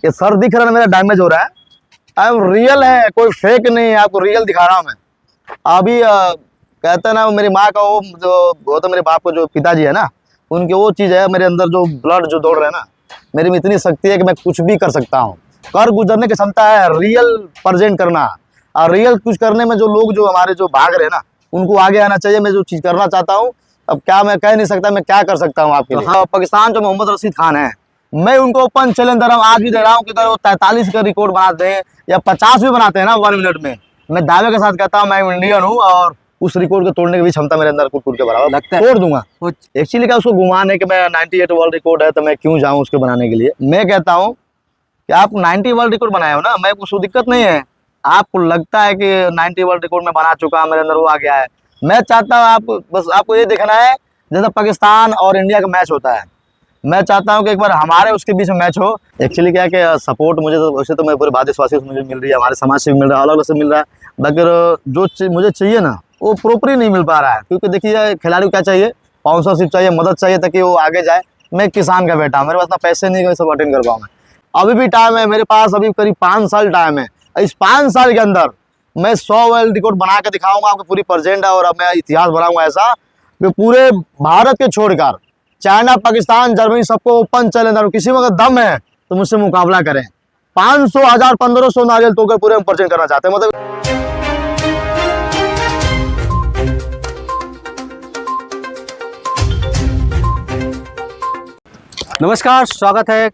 ये सर दिख रहा है मेरा डैमेज हो रहा है। आई एम रियल है, कोई फेक नहीं है, आपको रियल दिखा रहा हूँ मैं। अभी कहते हैं ना, मेरी माँ का वो तो मेरे बाप को जो पिताजी है ना, उनकी वो चीज़ है मेरे अंदर, जो ब्लड जो दौड़ रहा है ना, मेरे में इतनी शक्ति है कि मैं कुछ भी कर सकता हूँ। कर गुजरने की क्षमता है, रियल प्रेजेंट करना। और रियल कुछ करने में जो लोग जो हमारे जो भाग रहे हैं ना, उनको आगे आना चाहिए। मैं जो चीज़ करना चाहता हूँ, अब क्या मैं कह नहीं सकता मैं क्या कर सकता हूँ आपके लिए। हाँ, पाकिस्तान जो मोहम्मद रशीद खान है, मैं उनको ओपन चैलेंज दे रहा हूँ, आज भी दे रहा हूँ कि अगर वो 43 का रिकॉर्ड बनाते हैं या 50 भी बनाते हैं ना 1 मिनट में, मैं दावे के साथ कहता हूँ मैं इंडियन हूँ और उस रिकॉर्ड को तोड़ने की भी क्षमता मेरे अंदर कुट के बराबर लगता है, तोड़ दूंगा। एक्चुअली क्या उसको गुमान है कि मैं 98 वर्ल्ड रिकॉर्ड है तो मैं क्यों जाऊँ उसके बनाने के लिए। मैं कहता हूँ कि आप 90 वर्ल्ड रिकॉर्ड बनाए हो ना, मैं उसको दिक्कत नहीं है। आपको लगता है कि 90 वर्ल्ड रिकॉर्ड में बना चुका, मेरे अंदर वो आ गया है। मैं चाहता हूँ आप बस आपको ये देखना है, जैसे पाकिस्तान और इंडिया का मैच होता है, मैं चाहता हूँ कि एक बार हमारे उसके बीच में मैच हो। एक्चुअली क्या है कि सपोर्ट मुझे तो वैसे तो मैं पूरे भारतदेशवासियों से मुझे मिल रही है, हमारे समाज से भी मिल रहा है, अलग अलग से मिल रहा है, मगर जो मुझे चाहिए ना वो प्रॉपर ही नहीं मिल पा रहा है। क्योंकि देखिए खिलाड़ी को क्या चाहिए, स्पॉन्सरशिप चाहिए, मदद चाहिए ताकि वो आगे जाए। मैं किसान का बेटा हूँ, मेरे पास ना पैसे नहीं, सब अटेंड कर पाऊँ। अभी भी टाइम है मेरे पास, अभी करीब 5 साल टाइम है। इस 5 साल के अंदर मैं 100 वर्ल्ड रिकॉर्ड बना के दिखाऊंगा आपको, पूरी प्रेजेंट है। और अब मैं इतिहास बनाऊंगा ऐसा कि पूरे भारत के छोड़कर चाइना, पाकिस्तान, जर्मनी सबको ओपन चैलेंज, किसी में अगर दम है तो मुझसे मुकाबला करें। 500, 1000, 1500 नारियल तोड़कर पूरे हम प्रेजेंट करना चाहते हैं। मतलब नमस्कार, स्वागत है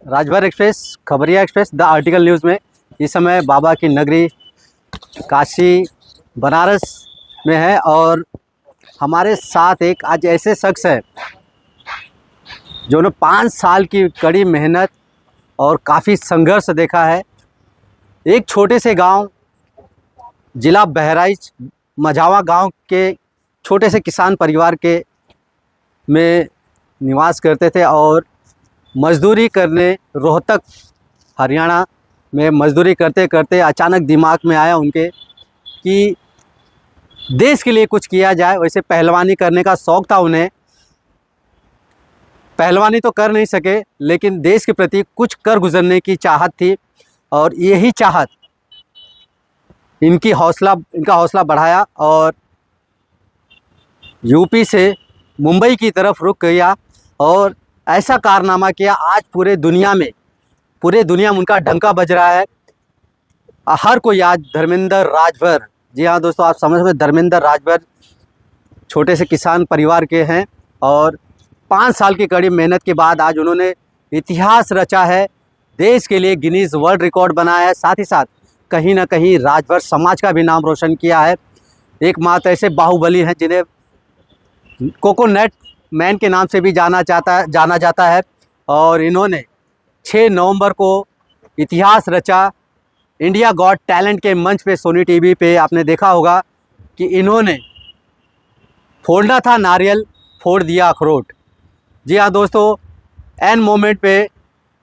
राजभर एक्सप्रेस, खबरिया एक्सप्रेस, द आर्टिकल न्यूज़ में। इस समय बाबा की नगरी काशी बनारस में है और हमारे साथ एक आज ऐसे शख्स है जो ने 5 साल की कड़ी मेहनत और काफ़ी संघर्ष देखा है। एक छोटे से गांव, जिला बहराइच, मझावा गांव के छोटे से किसान परिवार के में निवास करते थे और मज़दूरी करने रोहतक हरियाणा में मज़दूरी करते करते अचानक दिमाग में आया उनके कि देश के लिए कुछ किया जाए। वैसे पहलवानी करने का शौक़ था उन्हें, पहलवानी तो कर नहीं सके लेकिन देश के प्रति कुछ कर गुजरने की चाहत थी और यही चाहत इनका हौसला बढ़ाया और यूपी से मुंबई की तरफ रुख किया और ऐसा कारनामा किया। आज पूरे दुनिया में उनका डंका बज रहा है। हर कोई आज धर्मेंद्र राजभर, जी हाँ दोस्तों, आप समझ में, धर्मेंद्र राजभर छोटे से किसान परिवार के हैं और 5 साल की कड़ी मेहनत के बाद आज उन्होंने इतिहास रचा है, देश के लिए गिनीज वर्ल्ड रिकॉर्ड बनाया है, साथ ही साथ कहीं ना कहीं राजभर समाज का भी नाम रोशन किया है। एकमात्र ऐसे बाहुबली हैं जिन्हें कोकोनट मैन के नाम से भी जाना जाता है और इन्होंने 6 नवंबर को इतिहास रचा। इंडिया गॉट टैलेंट के मंच पे सोनी टीवी पे आपने देखा होगा कि इन्होंने फोड़ना था नारियल, फोड़ दिया अखरोट। जी हाँ दोस्तों, एन मोमेंट पे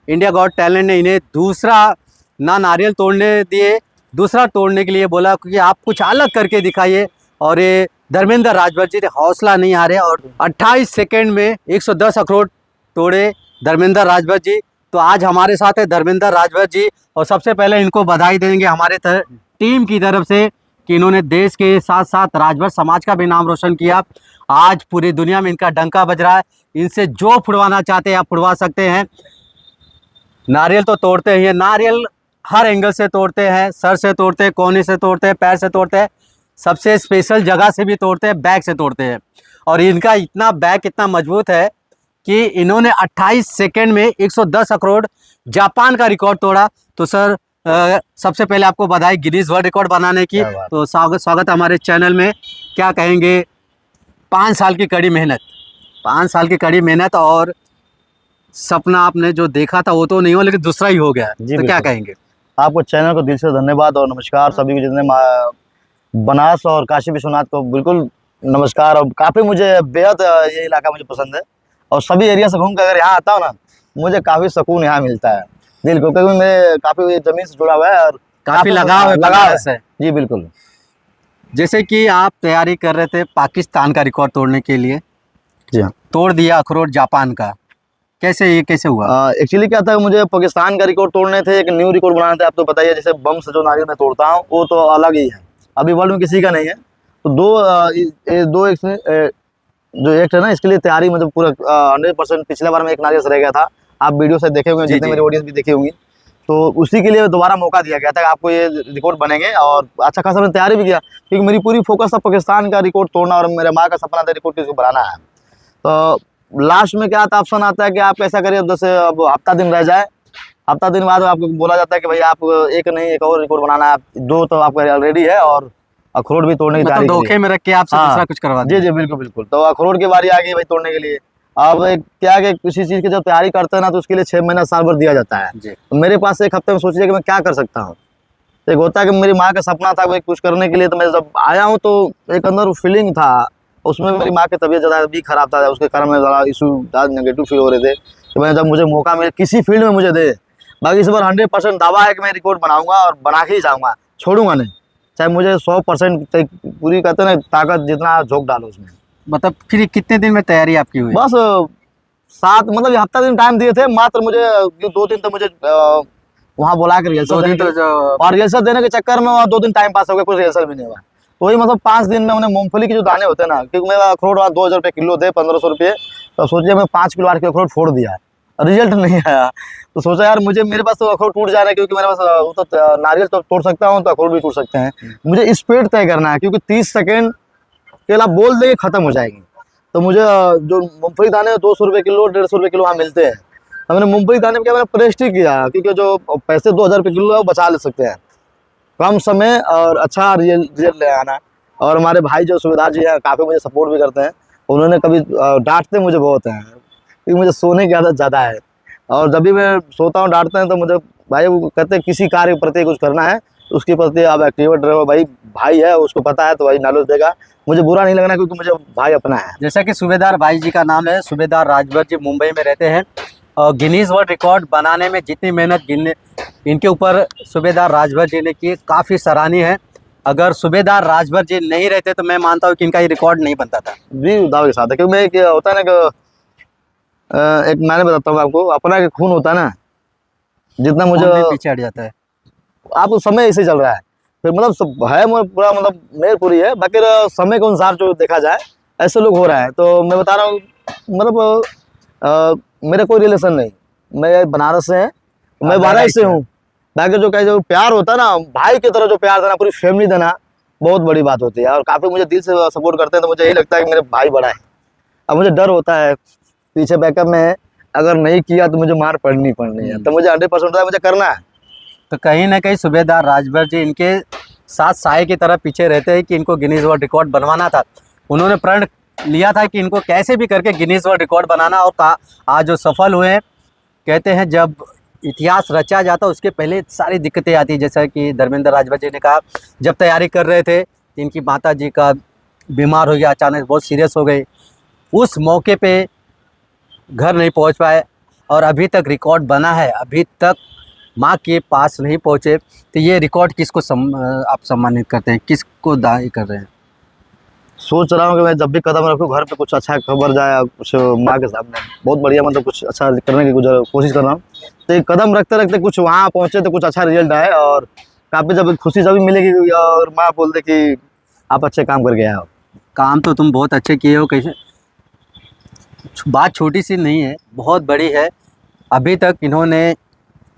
इंडिया गॉट टैलेंट ने इन्हें दूसरा ना नारियल तोड़ने दिए, दूसरा तोड़ने के लिए बोला क्योंकि आप कुछ अलग करके दिखाइए। और ये धर्मेंद्र राजभर जी ने हौसला नहीं हारे और 28 सेकंड में 110 अखरोट तोड़े धर्मेंद्र राजभर जी। तो आज हमारे साथ है धर्मेंद्र राजभर जी और सबसे पहले इनको बधाई देंगे हमारे टीम की तरफ से कि इन्होंने देश के साथ साथ राजभर समाज का भी नाम रोशन किया। आज पूरी दुनिया में इनका डंका बज रहा है। इनसे जो फुड़वाना चाहते हैं आप फुड़वा सकते हैं। नारियल तो तोड़ते ही हैं, नारियल हर एंगल से तोड़ते हैं, सर से तोड़ते हैं, कोने से तोड़ते हैं, पैर से तोड़ते हैं, सबसे स्पेशल जगह से भी तोड़ते हैं, बैक से तोड़ते हैं। और इनका बैक इतना मजबूत है कि इन्होंने 28 सेकंड में 110 अखरोट जापान का रिकॉर्ड तोड़ा। तो सर सबसे पहले आपको बधाई गिनीज वर्ल्ड रिकॉर्ड बनाने की। तो स्वागत हमारे चैनल में। क्या कहेंगे, 5 साल की कड़ी मेहनत, 5 साल की कड़ी मेहनत और सपना आपने जो देखा था वो तो नहीं हो लेकिन दूसरा ही हो गया, तो क्या कहेंगे? आपको चैनल को दिल से धन्यवाद और नमस्कार। सभी को जितने बनारस और काशी विश्वनाथ को बिल्कुल नमस्कार। और काफ़ी मुझे बेहद ये इलाका मुझे पसंद है और सभी एरिया से घूम कर अगर यहाँ आता हूँ ना, मुझे काफ़ी सुकून यहाँ मिलता है दिल को, क्योंकि मैं काफ़ी ज़मीन से जुड़ा हुआ है और काफ़ी लगाव है। जी बिल्कुल। जैसे कि आप तैयारी कर रहे थे पाकिस्तान का रिकॉर्ड तोड़ने के लिए, जी हाँ, तोड़ दिया अखरोट जापान का, कैसे ये कैसे हुआ? एक्चुअली क्या था, मुझे पाकिस्तान का रिकॉर्ड तोड़ने थे, एक न्यू रिकॉर्ड बनाना था। आप तो बताइए, जैसे बम से जो नारियल मैं तोड़ता हूँ वो तो अलग ही है, अभी वर्ल्ड में किसी का नहीं है। तो दो जो एक्ट है ना, इसके लिए तैयारी मतलब पूरा 100%। पिछले बार में एक नारियल से रह गया था, आप वीडियो से देखे होंगे, जी, जितने जी। मेरी ऑडियंस भी देखी होंगी। तो उसी के लिए दोबारा मौका दिया गया था कि आपको ये रिकॉर्ड बनेंगे, और अच्छा खासा मैंने तैयारी भी किया, क्योंकि मेरी पूरी फोकस था पाकिस्तान का रिकॉर्ड तोड़ना, और मेरे माँ का सपना था रिकॉर्ड किसी को बनाना है। तो लास्ट में क्या आता, ऑप्शन आता है कि आप ऐसा करिए, जैसे अब हफ्ता दिन रह जाए, हफ्ता दिन बाद आपको बोला जाता है कि भाई आप एक नहीं एक और रिकॉर्ड बनाना है, दो तो आपका ऑलरेडी है, और अखरोट भी तोड़ने की मतलब तैयारी करिए। धोखे में रख के आपसे हाँ, दूसरा कुछ करवा जी दिया। जी, बिल्कुल बिल्कुल। तो अखरोट की बारी आ गई भाई तोड़ने के लिए। अब क्या है कि किसी चीज़ की जब तैयारी करते हैं ना, तो उसके लिए 6 महीना साल भर दिया जाता है। जी। तो मेरे पास एक हफ्ते में सोचिए कि मैं क्या कर सकता हूँ। तो एक होता है कि मेरी माँ का सपना था भाई कुछ करने के लिए, तो मैं जब आया हूँ तो एक अंदर फीलिंग था। उसमें मेरी माँ की तबीयत ज़्यादा भी खराब था, उसके कारण में ज़्यादा इशू ज़्यादा नेगेटिव फील हो रहे थे। तो मैं जब मुझे मौका मिले किसी फील्ड में मुझे दे, बाकी इस बार 100% दावा है कि मैं रिकॉर्ड बनाऊंगा और बना के ही जाऊँगा, छोड़ूंगा नहीं। चाहे मुझे 100% पूरी कहते हैं ना ताकत, जितना झोंक डालो उसमें। मतलब फिर ये कितने दिन में तैयारी आपकी हुई? बस 7 मतलब ये हफ्ता दिन टाइम दिए थे मात्र मुझे। 2 दिन तो मुझे वहाँ बुला के रिहर्सल 2 दिन देने तो के, जो और रिहर्सल देने के चक्कर में वहाँ 2 दिन टाइम पास हो गया, कोई रिहर्सल भी नहीं हुआ। तो वही मतलब 5 दिन में उन्हें मूंगफली के जो दाने होते हैं ना, क्योंकि मेरा अखरोट वहाँ 2000 रुपये किलो थे, 1500 रुपये। तो सोचिए मैं 5 किलो 8 किलो अखरोट फोड़ दिया, रिजल्ट नहीं आया। तो सोचा यार मुझे, मेरे पास तो अखरोट टूट जा रहा है, क्योंकि मेरे पास वो तो नारियल तो तोड़ सकता हूँ, तो अखरोट भी टूट सकते हैं। मुझे स्पीड तय करना है, क्योंकि 30 सेकेंड के आप बोल देंगे खत्म हो जाएगी। तो मुझे जो मूंगफली दाने 200 रुपये किलो 150 रुपये किलो वहाँ मिलते हैं। तो मैंने मूंगफली दाने में क्या, मैंने प्रेस्टी किया, क्योंकि जो पैसे 2000 रुपये किलो है वो बचा ले सकते हैं कम समय और अच्छा रिजल्ट ले आना। और हमारे भाई जो सुबेदार जी हैं काफ़ी मुझे सपोर्ट भी करते हैं। उन्होंने कभी डांटते मुझे बहुत हैं, क्योंकि मुझे सोने की आदत ज़्यादा है, और जब भी मैं सोता हूँ डांटते हैं तो मुझे भाई वो कहते हैं किसी कार्य के प्रति कुछ करना है तो उसके प्रति आप एक्टिवेट रहो। भाई भाई है, उसको पता है तो भाई नॉलेज देगा, मुझे बुरा नहीं लगना, क्योंकि मुझे भाई अपना है। जैसा कि सूबेदार भाई जी का नाम है, सूबेदार राजभर जी मुंबई में रहते हैं, और गिनीज वर्ल्ड रिकॉर्ड बनाने में जितनी मेहनत इनके ऊपर सूबेदार राजभर जी ने की, काफ़ी सराहनीय है। अगर सूबेदार राजभर जी नहीं रहते तो मैं मानता हूँ कि इनका ये रिकॉर्ड नहीं बनता था। जी दावे के साथ है, क्योंकि मैं एक होता है ना कि एक मैंने बताता हूँ आपको, अपना एक खून होता है ना, जितना मुझे कौन भी पीछे हट जाता है। आप समय ऐसे चल रहा है, फिर मतलब सब है पूरा, मतलब मेहर पूरी है, बाकी समय के अनुसार जो देखा जाए ऐसे लोग हो रहा है। तो मैं बता रहा हूँ, मतलब मेरा कोई रिलेशन नहीं, मैं बनारस से है, मैं बारात से हूँ। बाकी जो कहे जो प्यार होता है ना, भाई की तरह जो प्यार देना, पूरी फैमिली देना, बहुत बड़ी बात होती है। और काफ़ी मुझे दिल से सपोर्ट करते हैं, तो मुझे यही लगता है कि मेरे भाई बड़ा है। अब मुझे डर होता है पीछे बैकअप में, अगर नहीं किया तो मुझे मार पड़नी है, तो मुझे 100% होता है मुझे करना है। तो कहीं ना कहीं सूबेदार राजभर जी इनके साथ साए की तरह पीछे रहते हैं कि इनको गिनीज वर्ल्ड रिकॉर्ड बनवाना था। उन्होंने प्रण लिया था कि इनको कैसे भी करके गिनीज वर्ल्ड रिकॉर्ड बनाना, और आज जो सफल हुए हैं। कहते हैं जब इतिहास रचा जाता उसके पहले सारी दिक्कतें आती, जैसा कि धर्मेंद्र राजभर जी ने कहा, जब तैयारी कर रहे थे इनकी माता जी का बीमार हो गया, अचानक बहुत सीरियस हो गई। उस मौके पे घर नहीं पहुंच पाए, और अभी तक रिकॉर्ड बना है, अभी तक माँ के पास नहीं पहुँचे। तो ये रिकॉर्ड किसको आप सम्मानित करते हैं, किसको दाई कर रहे हैं? सोच रहा हूँ कि मैं जब भी कदम रखूँ घर पे कुछ अच्छा खबर जाए, कुछ माँ के सामने बहुत बढ़िया, मतलब कुछ अच्छा करने की कोशिश कर रहा हूँ। तो एक कदम रखते रखते कुछ वहाँ पहुँचे तो कुछ अच्छा रिजल्ट आए, और काफ़ी जब खुशी जब भी मिलेगी, और माँ बोल दे कि आप अच्छे काम करके आए हो। काम तो तुम बहुत अच्छे किए हो, कैसे बात छोटी सी नहीं है, बहुत बड़ी है। अभी तक इन्होंने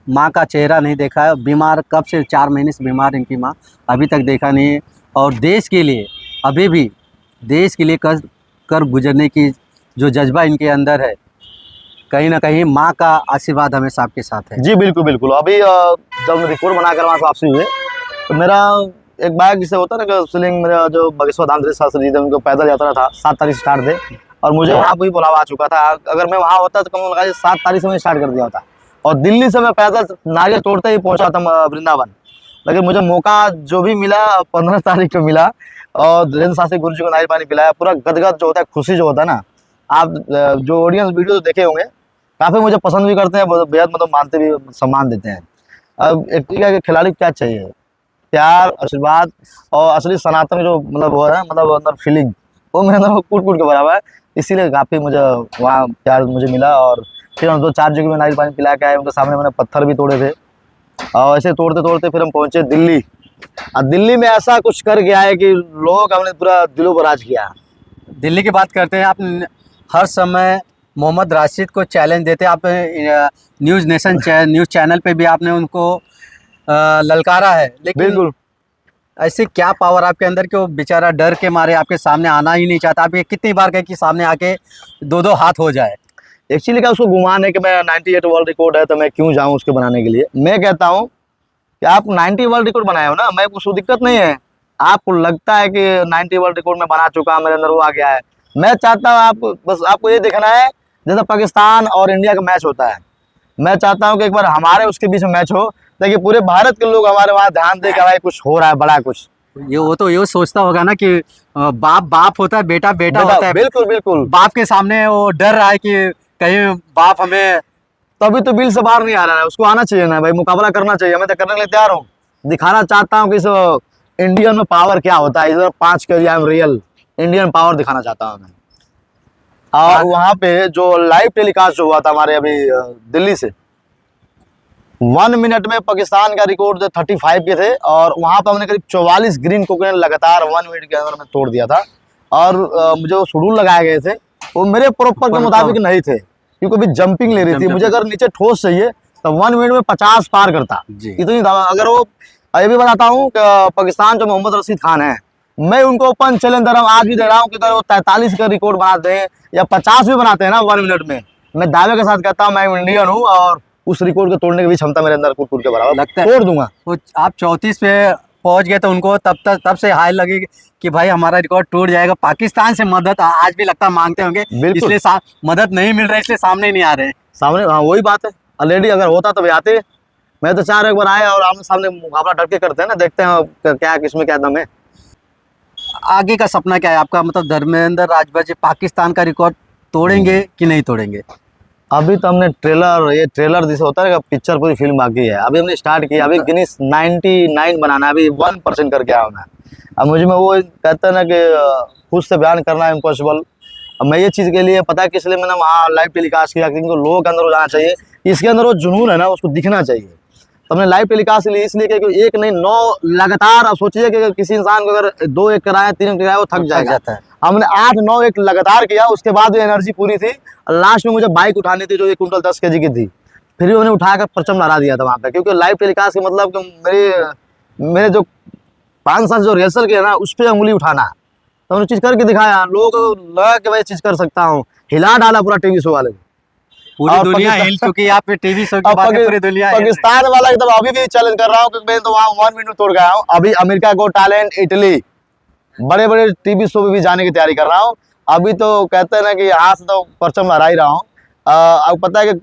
माँ का चेहरा नहीं देखा है, बीमार कब से 4 महीने से बीमार इनकी माँ, अभी तक देखा नहीं है। और देश के लिए, अभी भी देश के लिए कर गुजरने की जो जज्बा इनके अंदर है, कहीं ना कहीं माँ का आशीर्वाद हमेशा आपके साथ है। जी बिल्कुल बिल्कुल। अभी जब रिकॉर्ड बना कर वहाँ से वापसी हुए, तो मेरा एक बाइक जिसे होता है ना कि सीलिंग, मेरा जो बागेश्वर धाम शास्त्री जी थे उनको पैदल यात्रा था, 7 तारीख स्टार्ट थे, और मुझे वहाँ पर ही बुलावा आ चुका था। अगर मैं वहाँ होता तो कम लगा 7 तारीख से मैं स्टार्ट कर दिया होता, और दिल्ली से मैं पैदल नारियल तोड़ते ही पहुँचा था वृंदावन। लेकिन मुझे मौका जो भी मिला 15 तारीख को मिला, और धीरेन्द्र शास्त्री गुरु जी को नारियल पानी पिलाया। पूरा गदगद जो होता है, खुशी जो होता है ना, आप जो ऑडियंस वीडियो तो देखे होंगे, काफ़ी मुझे पसंद भी करते हैं, बेहद मतलब मानते भी, सम्मान देते हैं। अब एक के खिलाड़ी को क्या चाहिए, प्यार, आशीर्वाद, और असली सनातन जो मतलब वो है, मतलब अंदर फीलिंग, वो मेरे अंदर कूट कूट के भरा हुआ है। इसीलिए काफ़ी मुझे वहाँ प्यार मुझे मिला, और फिर हम 2-4 जगह में नारियल पानी पिला के आए, उनके सामने मैंने पत्थर भी तोड़े थे। और ऐसे तोड़ते तोड़ते फिर हम पहुंचे दिल्ली। और दिल्ली में ऐसा कुछ करके आए कि लोगों का हमने पूरा दिलों पर राज किया। दिल्ली की बात करते हैं, आप हर समय मोहम्मद राशिद को चैलेंज देते हैं। आप न्यूज़ नेशन न्यूज़ चैनल पे भी आपने उनको ललकारा है, लेकिन बिल्कुल। ऐसे क्या पावर आपके अंदर कि वो बेचारा डर के मारे आपके सामने आना ही नहीं चाहता। आप ये कितनी बार कहे कि सामने आके 2-2 हाथ हो जाए। एक्चुअली क्या उसको गुमान है कि मैं 98 वर्ल्ड रिकॉर्ड है तो मैं क्यों जाऊं उसके बनाने के लिए। मैं कहता हूं कि आप 90 वर्ल्ड रिकॉर्ड बनाए हो ना, मैं उसको दिक्कत नहीं है। आपको लगता है कि 90 वर्ल्ड रिकॉर्ड में बना चुका, मेरे अंदर वो आ गया है। मैं चाहता हूँ आप बस आपको ये देखना है, जैसे पाकिस्तान और इंडिया का मैच होता है, मैं चाहता हूँ कि एक बार हमारे उसके बीच में मैच हो, ताकि पूरे भारत के लोग हमारे वहाँ ध्यान दे कि भाई कुछ हो रहा है बड़ा कुछ। ये वो तो ये सोचता होगा ना कि बाप बाप होता है, बेटा बेटा होता है। बिल्कुल बिल्कुल। बाप के सामने वो डर रहा है कि कहीं बाप हमें, तभी तो बिल से बाहर नहीं आ रहा है। उसको आना चाहिए ना भाई, मुकाबला करना चाहिए। मैं तो करने के लिए तैयार हूँ। दिखाना चाहता हूँ कि इस इंडियन में पावर क्या होता है। इधर 5 के I am real Indian power दिखाना चाहता हूँ मैं। और वहाँ पे जो लाइव टेलीकास्ट जो हुआ था हमारे अभी दिल्ली से, 1 मिनट में पाकिस्तान का रिकॉर्ड 35 के थे, और वहाँ पर हमने करीब 44 ग्रीन कोकोनट लगातार 1 मिनट के अंदर में तोड़ दिया था। और मुझे वो शेड्यूल लगाए गए थे, वो मेरे प्रॉपर के मुताबिक नहीं थे, क्योंकि अभी जंपिंग ले रही थी। मुझे अगर नीचे ठोस चाहिए तो 1 मिनट में 50 पार करता, इतनी अगर वो। ये भी बताता हूँ कि पाकिस्तान जो मोहम्मद रशीद खान है, मैं उनको ओपन चैलेंज दे रहा हूँ, आज भी दे रहा हूँ कि अगर वो 43 का रिकॉर्ड बनाते हैं या 50 भी बनाते हैं ना 1 मिनट में, मैं दावे के साथ कहता हूँ मैं इंडियन हूँ, और उस रिकॉर्ड को तोड़ने की भी क्षमता मेरे अंदर कुकुर के बराबर लगता है तोड़ दूंगा। वो आप 34 पे पहुंच गए तो उनको तब से हाई लगी कि भाई हमारा रिकॉर्ड टूट जाएगा। पाकिस्तान से मदद आज भी लगता मांगते होंगे, इसलिए मदद नहीं मिल रहा है, इसलिए सामने नहीं आ रहे सामने। हाँ वही बात है, ऑलरेडी अगर होता तो वे आते। मैं तो चाह रहा एक बार आए और आमने सामने मुकाबला डट के करते हैं ना, देखते हैं क्या किसमें क्या दम है। आगे का सपना क्या है आपका? मतलब धर्मेंद्र राजभर पाकिस्तान का रिकॉर्ड तोड़ेंगे कि नहीं तोड़ेंगे? अभी तो हमने ये ट्रेलर जैसे होता है, पिक्चर पूरी फिल्म बाकी है। अभी हमने स्टार्ट किया, अभी गिनीज 99 बनाना है, अभी 1% करके आया मैं। अब मुझे में वो कहते हैं ना कि खुद से बयान करना है इम्पॉसिबल। अब मैं ये चीज़ के लिए पता है किस लिए मैंने वहाँ लाइव टेलीकास्ट किया, क्योंकि लोगों के अंदर हो जाना चाहिए, इसके अंदर वो जुनून है ना, उसको दिखना चाहिए। तो हमने लाइव टेलीकास्ट इसलिए क्योंकि 1 नहीं 9 लगातार। अब सोचिए कि किसी इंसान को अगर 2 एक कराए 3 एक कराए वो थक जाता है। हमने 8-9 एक लगातार किया, उसके बाद एनर्जी पूरी थी। लास्ट में मुझे बाइक उठानी थी जो 1 कुंटल 10 kg की थी, फिर भी मैंने उठाकर परचम लहरा दिया था वहाँ पे, क्योंकि लाइव टेलीकास्ट के मतलब कि मेरे जो 5 साल जो रिहर्सल किया ना उस पर उंगली उठाना, तो हमने चीज़ करके दिखाया। लोगों को लगा कि मैं चीज़ कर सकता हूँ, हिला डाला पूरा टीवी शो वाले को। पूरी दुनिया हिल चुकी है आप टीवी शो की बात है, पूरी दुनिया पाकिस्तान वाला एकदम अभी भी चैलेंज कर रहा हूँ, क्योंकि मैं तो वहाँ 1 मिनट तोड़ गया हूँ। अभी अमेरिका को टैलेंट, इटली, बड़े बड़े टीवी शो में भी जाने की तैयारी कर रहा हूँ। अभी तो कहते हैं ना कि यहाँ से तो परचम लहरा ही रहा हूँ। अब पता है कि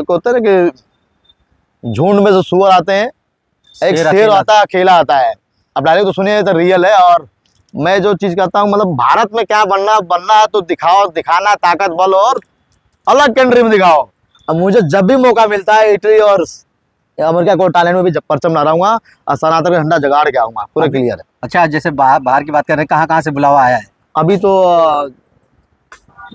होता है ना कि झुंड में जो सुअर आते हैं, एक शेर आता है, अकेला आता है। अब डायरेक्ट तो सुनिए तो रियल है। और मैं जो चीज़ कहता हूँ, मतलब भारत में क्या बनना है तो दिखाना ताकत बल, और अलग कंट्री में दिखाओ। अब मुझे जब भी मौका मिलता है इटली और अमेरिका को टैलेंट में भी जब परचम लहराऊंगा और सनातन का झंडा जगाड़ के आऊंगा, पूरा क्लियर है। अच्छा, जैसे बाहर की बात कर रहे हैं, कहाँ से बुलावा आया है? अभी तो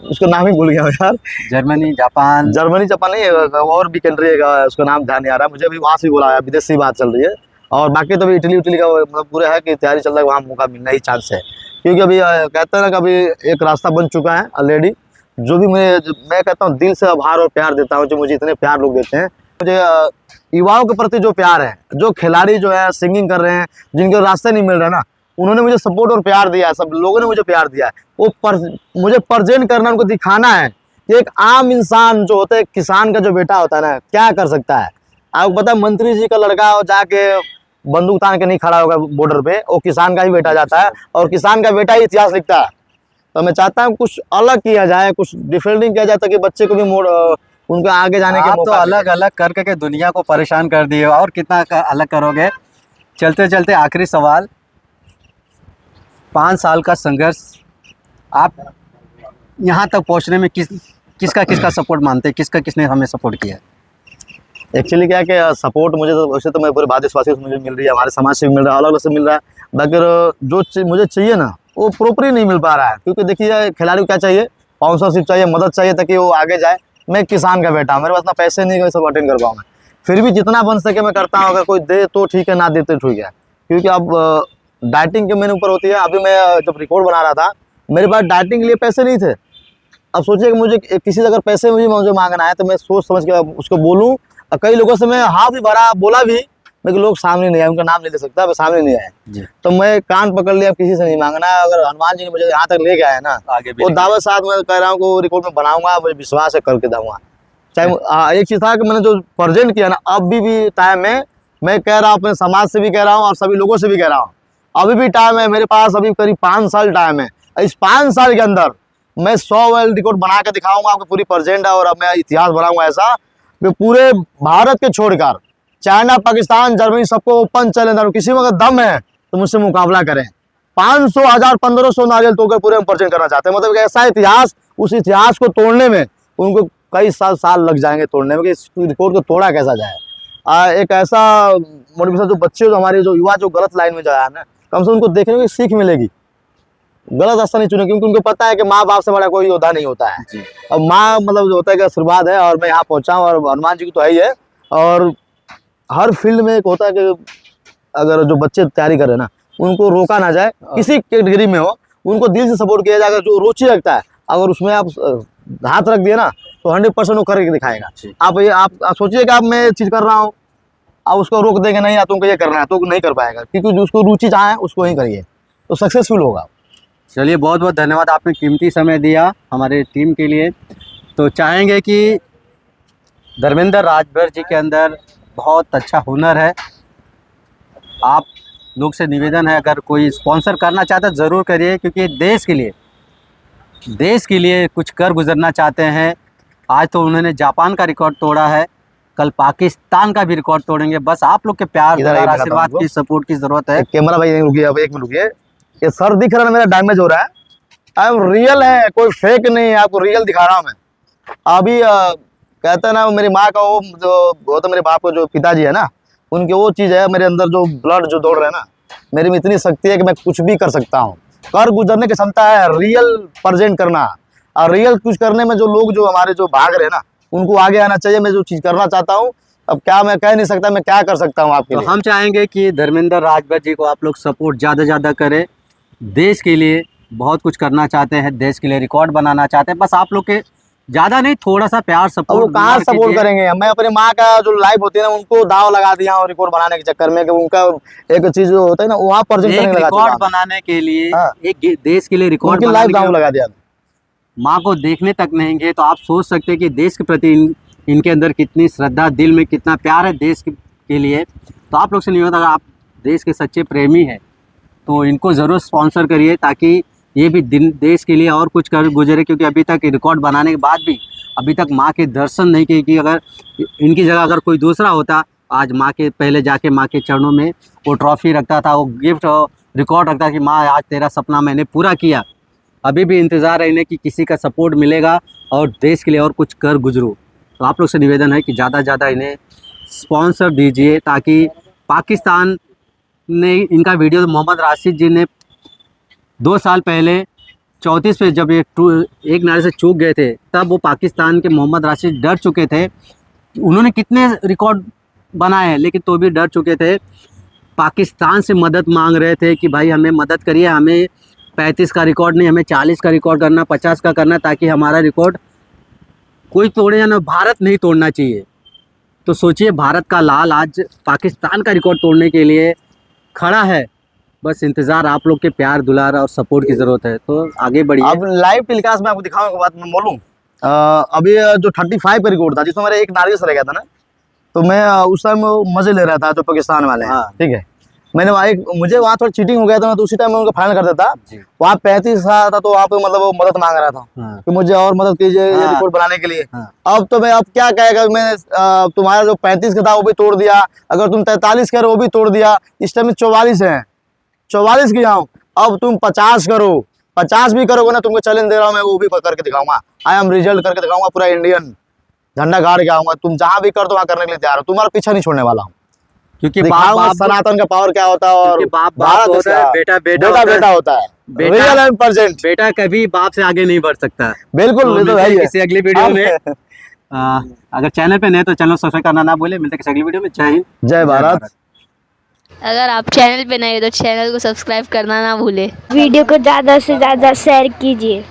उसका नाम ही भूल गया यार। जर्मनी जापान नहीं, और भी कंट्री है, उसका नाम ध्यान नहीं आ रहा मुझे। अभी वहाँ से भी बुलाया, विदेशी बात चल रही है। और बाकी तो अभी इटली का मतलब पूरा है कि तैयारी चल रहा है, वहाँ मौका मिलना ही चांस है। क्योंकि अभी कहते हैं ना कि अभी एक रास्ता बन चुका है ऑलरेडी। जो भी मैं कहता हूँ दिल से आभार और प्यार देता हूँ, जो मुझे इतने प्यार लोग देते हैं। मुझे युवाओं के प्रति जो प्यार है, जो खिलाड़ी जो है सिंगिंग कर रहे हैं, जिनके रास्ते नहीं मिल रहे ना, उन्होंने मुझे सपोर्ट और प्यार दिया है। सब लोगों ने मुझे प्यार दिया है। वो मुझे प्रेजेंट करना, उनको दिखाना है कि एक आम इंसान जो होता है, किसान का जो बेटा होता है ना, क्या कर सकता है। आपको पता है मंत्री जी का लड़का जाके बंदूक तान के नहीं खड़ा होगा बॉर्डर पे, वो किसान का ही बेटा जाता है, और किसान का बेटा ही इतिहास लिखता है। तो मैं चाहता हूँ कुछ अलग किया जाए, कुछ डिफरेंटिंग किया जाए, ताकि बच्चे को भी उनके आगे जाने के मौका। तो अलग अलग करके दुनिया को परेशान कर दिए, और कितना अलग करोगे। चलते चलते आखिरी सवाल, 5 साल का संघर्ष, आप यहाँ तक पहुँचने में किसका सपोर्ट मानते हैं? किसने हमें सपोर्ट किया? एक्चुअली क्या है कि सपोर्ट मुझे तो वैसे तो मैं पूरे भारतवासियों से मुझे मिल रही है, हमारे समाज से भी मिल रहा है, अलग अलग से मिल रहा है। बाकी जो मुझे चाहिए ना वो प्रॉपर ही नहीं मिल पा रहा है। क्योंकि देखिए खिलाड़ी को क्या चाहिए, स्पॉन्सरशिप चाहिए, मदद चाहिए ताकि वो आगे जाए। मैं एक किसान का बेटा हूँ, मेरे पास ना पैसे नहीं है सब अटेंड कर पाऊँ मैं। फिर भी जितना बन सके मैं करता हूँ, अगर कोई दे तो ठीक है, ना दे तो ठीक है। क्योंकि अब डाइटिंग के मेरे ऊपर होती है। अभी मैं जब रिकॉर्ड बना रहा था, मेरे पास डाइटिंग के लिए पैसे नहीं थे। अब सोचिए कि मुझे किसी से अगर पैसे मुझे मांगना है तो मैं सोच समझ के उसको बोलूँ। और कई लोगों से मैं हाँ भी भरा बोला भी, लेकिन लोग सामने नहीं आए, उनका नाम नहीं ले सकता, वो सामने नहीं आए। तो मैं कान पकड़ लिया, किसी से नहीं मांगना है। अगर हनुमान जी ने मुझे यहाँ तक लेके आए ना, आगे भी वो दावत साथ मैं कह रहा हूँ कि रिकॉर्ड में बनाऊंगा, मुझे विश्वास है करके दूंगा। चाहे एक चीज था कि मैंने जो प्रेजेंट किया ना, अभी भी टाइम है। मैं कह रहा हूँ अपने समाज से भी कह रहा हूँ और सभी लोगों से भी कह रहा हूँ, अभी भी टाइम है मेरे पास। अभी करीब 5 साल टाइम है। इस 5 साल के अंदर मैं 100 वर्ल्ड रिकॉर्ड बना के दिखाऊंगा आपको, पूरी प्रेजेंट है। और अब मैं इतिहास बनाऊंगा ऐसा कि पूरे भारत के छोड़कर चाइना, पाकिस्तान, जर्मनी सबको ओपन चैलेंज, किसी में अगर दम है तो मुझसे मुकाबला करें। 500, 1000, 1500 नारियल तोड़कर पूरे में प्रेजेंट करना चाहते हैं। मतलब ऐसा इतिहास, उस इतिहास को तोड़ने में उनको कई साल लग जाएंगे तोड़ने में, कि इस रिकॉर्ड को तोड़ा कैसा जाए। एक ऐसा मोटिवेशन जो बच्चे, जो हमारे जो युवा जो गलत लाइन में जाया ना, कम से उनको देखने में सीख मिलेगी, गलत रास्ता नहीं चुने। क्योंकि उनको पता है कि माँ बाप से बड़ा कोई योद्धा नहीं होता है। और माँ मतलब जो होता है कि आशीर्वाद है, और मैं यहाँ पहुँचा हूँ, और हनुमान जी की तो है ही है। और हर फील्ड में एक होता है कि अगर जो बच्चे तैयारी कर रहे हैं ना, उनको रोका ना जाए, किसी कैटेगरी में हो, उनको दिल से सपोर्ट किया जाए। अगर जो रुचि रखता है, अगर उसमें आप हाथ रख दिए ना, तो 100% वो करके दिखाएगा। आप सोचिए कि आप मैं चीज़ कर रहा हूँ, आप उसको रोक देंगे नहीं, या तुमको ये करना है, तो नहीं कर पाएगा। क्योंकि जो उसको रुचि चाहे उसको ही करिए, तो सक्सेसफुल होगा। चलिए, बहुत बहुत धन्यवाद, आपने कीमती समय दिया हमारे टीम के लिए। तो चाहेंगे कि धर्मेंद्र राजभर जी के अंदर बहुत अच्छा हुनर है। आप लोग से निवेदन है, अगर कोई स्पॉन्सर करना चाहता है ज़रूर करिए, क्योंकि देश के लिए कुछ कर गुजरना चाहते हैं। आज तो उन्होंने जापान का रिकॉर्ड तोड़ा है, कल पाकिस्तान का भी रिकॉर्ड तोड़ेंगे। बस आप लोग के प्यार इधर और आइए, आशीर्वाद की, सपोर्ट की ज़रूरत है। कैमरा भाई रुकिए, अब 1 मिनट रुकिए। ये सर दिख रहा है मेरा डैमेज हो रहा है, अब रियल है, कोई फेक नहीं है, आपको रियल दिखा रहा हूँ मैं। अभी कहते हैं ना, मेरी माँ का वो तो मेरे बाप को जो पिताजी है ना, उनके वो चीज़ है मेरे अंदर, जो ब्लड जो दौड़ रहा है ना, मेरे में इतनी शक्ति है कि मैं कुछ भी कर सकता हूँ। कर गुजरने की क्षमता है, रियल प्रेजेंट करना। और रियल कुछ करने में जो लोग जो हमारे जो भाग रहे हैं ना, उनको आगे आना चाहिए। मैं जो चीज़ करना चाहता हूँ, अब क्या मैं कह नहीं सकता मैं क्या कर सकता हूँ आपके लिए। हम चाहेंगे कि धर्मेंद्र राजभर जी को आप लोग सपोर्ट ज़्यादा ज़्यादा करें। देश के लिए बहुत कुछ करना चाहते हैं, देश के लिए रिकॉर्ड बनाना चाहते हैं। बस आप लोग के ज़्यादा नहीं, थोड़ा सा प्यार सपोर्ट। वो कहाँ सपोर्ट करेंगे? मैं अपनी माँ का जो लाइफ होती है ना, उनको दाव लगा दिया और रिकॉर्ड बनाने के चक्कर में, कि उनका एक चीज जो होता है ना, वहाँ प्रेजेंट करने लगा। रिकॉर्ड बनाने के लिए, एक देश के लिए रिकॉर्ड लाइफ दाव लगा दिया। माँ को देखने तक नहीं गए, तो आप सोच सकते हैं कि देश के प्रति इनके अंदर कितनी श्रद्धा, दिल में कितना प्यार है देश के लिए। तो आप लोग से नहीं होता, अगर आप देश के सच्चे प्रेमी हैं तो इनको ज़रूर स्पॉन्सर करिए, ताकि ये भी देश के लिए और कुछ कर गुजरे। क्योंकि अभी तक रिकॉर्ड बनाने के बाद भी अभी तक माँ के दर्शन नहीं किए। कि अगर इनकी जगह अगर कोई दूसरा होता, आज माँ के पहले जाके माँ के चरणों में वो ट्रॉफी रखता था, वो गिफ्ट रिकॉर्ड रखता कि माँ आज तेरा सपना मैंने पूरा किया। अभी भी इंतज़ार है इन्हें कि किसी का सपोर्ट मिलेगा और देश के लिए और कुछ कर गुजरो। तो आप लोग से निवेदन है कि ज़्यादा से ज़्यादा इन्हें स्पॉन्सर दीजिए, ताकि पाकिस्तान ने इनका वीडियो, मोहम्मद राशिद जी ने 2 साल पहले 34 पे जब ये एक नारे से चूक गए थे, तब वो पाकिस्तान के मोहम्मद राशिद डर चुके थे। उन्होंने कितने रिकॉर्ड बनाए हैं, लेकिन तो भी डर चुके थे। पाकिस्तान से मदद मांग रहे थे कि भाई हमें मदद करिए, हमें 35 का रिकॉर्ड नहीं, हमें 40 का रिकॉर्ड करना, 50 का करना, ताकि हमारा रिकॉर्ड कोई तोड़े या ना, भारत नहीं तोड़ना चाहिए। तो सोचिए, भारत का लाल आज पाकिस्तान का रिकॉर्ड तोड़ने के लिए खड़ा है। बस इंतज़ार आप लोग के प्यार, दुलार और सपोर्ट की ज़रूरत है। तो आगे बढ़िए। अब लाइव टेलीकास्ट में आपको दिखाऊंगा के बाद मैं बोलूँ। अभी जो 35 का रिकॉर्ड था, जिसमें मेरा एक नारियल से रह गया था ना, तो मैं उस टाइम मजे ले रहा था जो पाकिस्तान वाले हैं। ठीक है, मैंने वहाँ मुझे वहाँ थोड़ा चीटिंग हो गया था, तो उसी टाइम मैं उनको फाइनल कर देता। वहाँ 35 था, तो वहाँ पे मतलब वो मदद मांग रहा था कि मुझे और मदद कीजिए ये रिकॉर्ड बनाने के लिए। अब तो मैं अब क्या कहेगा, मैं तुम्हारा जो 35 का था वो भी तोड़ दिया, अगर तुम 43 करो वो भी तोड़ दिया। इस टाइम 44 है, 44 की जाऊँ, अब तुम 50 करो, 50 भी करोगे ना, तुमको चैलेंज दे रहा हूँ मैं, वो भी करके दिखाऊंगा। आई एम रिजल्ट करके दिखाऊंगा, पूरा इंडियन झंडा गाड़ के आऊंगा। तुम जहाँ भी कर दो वहाँ करने के लिए तैयार हो, तुम्हारा पीछा नहीं छोड़ने वाला हूँ। क्योंकि सनातन का पावर क्या होता है, और बाप होता है, बेटा होता है, रियल एंड प्रेजेंट। बेटा कभी बाप से आगे नहीं बढ़ सकता। बिल्कुल, तो किसी अगली वीडियो में अगर चैनल पे नए तो चैनल सब्सक्राइब करना ना भूले। मिलते हैं किसी अगली वीडियो में। जय हिंद, जय भारत। अगर आप चैनल पे नए हो तो चैनल को सब्सक्राइब करना ना भूले। वीडियो को ज़्यादा से ज़्यादा शेयर कीजिए।